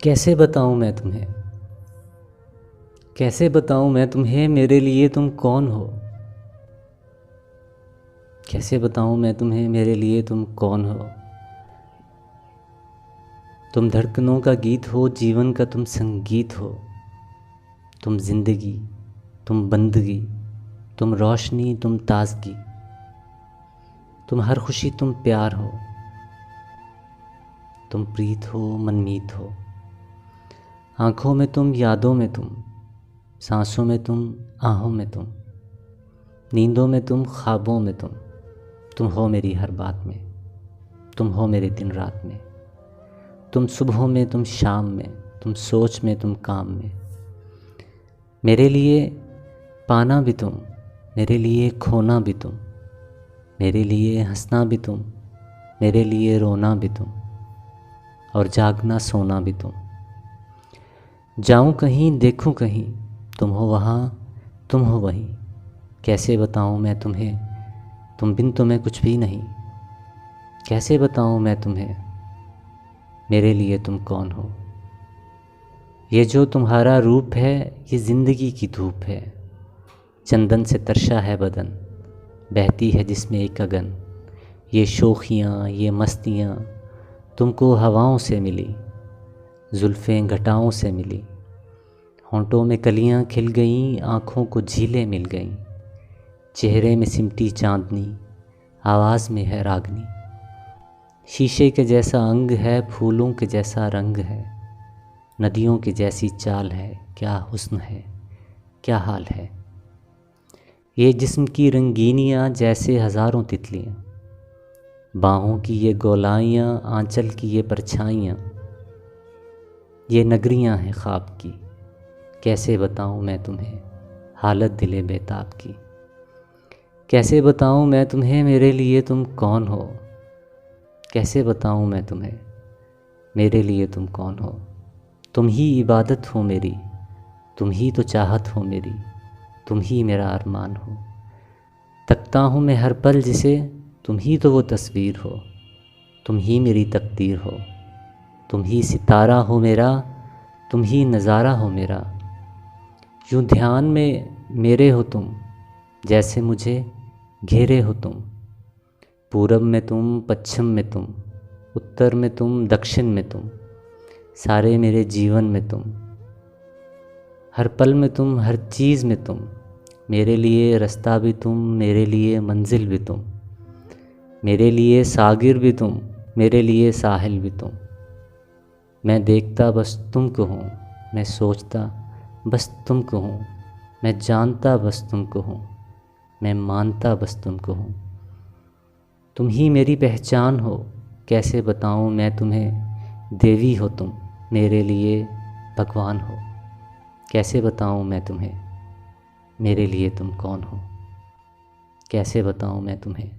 कैसे बताऊँ मैं तुम्हें, कैसे बताऊँ मैं तुम्हें, मेरे लिए तुम कौन हो। कैसे बताऊँ मैं तुम्हें, मेरे लिए तुम कौन हो। तुम धड़कनों का गीत हो, जीवन का तुम संगीत हो। तुम जिंदगी, तुम बंदगी, तुम रोशनी, तुम ताजगी, तुम हर खुशी, तुम प्यार हो। तुम प्रीत हो, मनमीत हो। आँखों में तुम, यादों में तुम, सांसों में तुम, आहों में तुम, नींदों में तुम, ख्वाबों में तुम हो मेरी हर बात में। तुम हो मेरे दिन रात में। तुम सुबहों में, तुम शाम में, तुम सोच में, तुम काम में। मेरे लिए पाना भी तुम, मेरे लिए खोना भी तुम, मेरे लिए हंसना भी तुम, मेरे लिए रोना भी तुम, और जागना सोना भी तुम। जाऊं कहीं, देखूं कहीं, तुम हो वहाँ, तुम हो वहीं। कैसे बताऊं मैं तुम्हें, तुम बिन तो मैं कुछ भी नहीं। कैसे बताऊं मैं तुम्हें, मेरे लिए तुम कौन हो। ये जो तुम्हारा रूप है, ये ज़िंदगी की धूप है। चंदन से तरशा है बदन, बहती है जिसमें एक अगन। ये शोखियाँ, ये मस्तियाँ तुमको हवाओं से मिली, जुल्फ़ें घटाओं से मिली। होंठों में कलियाँ खिल गईं, आँखों को झीलें मिल गईं। चेहरे में सिमटी चाँदनी, आवाज़ में है रागनी। शीशे के जैसा अंग है, फूलों के जैसा रंग है, नदियों की जैसी चाल है। क्या हुस्न है, क्या हाल है। ये जिस्म की रंगीनियाँ जैसे हज़ारों तितलियाँ, बाहों की ये गोलाइयाँ, आंचल की ये परछाइयाँ। ये नगरियाँ हैं ख्वाब की, कैसे बताऊँ मैं तुम्हें, हालत दिले बेताब की। कैसे बताऊँ मैं तुम्हें, मेरे लिए तुम कौन हो। कैसे बताऊँ मैं तुम्हें, मेरे लिए तुम कौन हो। तुम ही इबादत हो मेरी, तुम ही तो चाहत हो मेरी, तुम ही मेरा अरमान हो। तकता हूँ मैं हर पल जिसे, तुम ही तो वो तस्वीर हो। तुम ही मेरी तकदीर हो, तुम ही सितारा हो मेरा, तुम ही नज़ारा हो मेरा। यूँ ध्यान में मेरे हो तुम, जैसे मुझे घेरे हो तुम। पूरब में तुम, पश्चिम में तुम, उत्तर में तुम, दक्षिण में तुम, सारे मेरे जीवन में तुम। हर पल में तुम, हर चीज़ में तुम, मेरे लिए रास्ता भी तुम, मेरे लिए मंजिल भी तुम, मेरे लिए सागिर भी तुम, मेरे लिए साहिल भी तुम। मैं देखता बस तुमको हूँ, मैं सोचता बस तुमको हूँ, मैं जानता बस तुमको हूँ, मैं मानता बस तुमको हूँ। तुम ही मेरी पहचान हो, कैसे बताऊँ मैं तुम्हें, देवी हो तुम, मेरे लिए भगवान हो। कैसे बताऊँ मैं तुम्हें, मेरे लिए तुम कौन हो। कैसे बताऊँ मैं तुम्हें,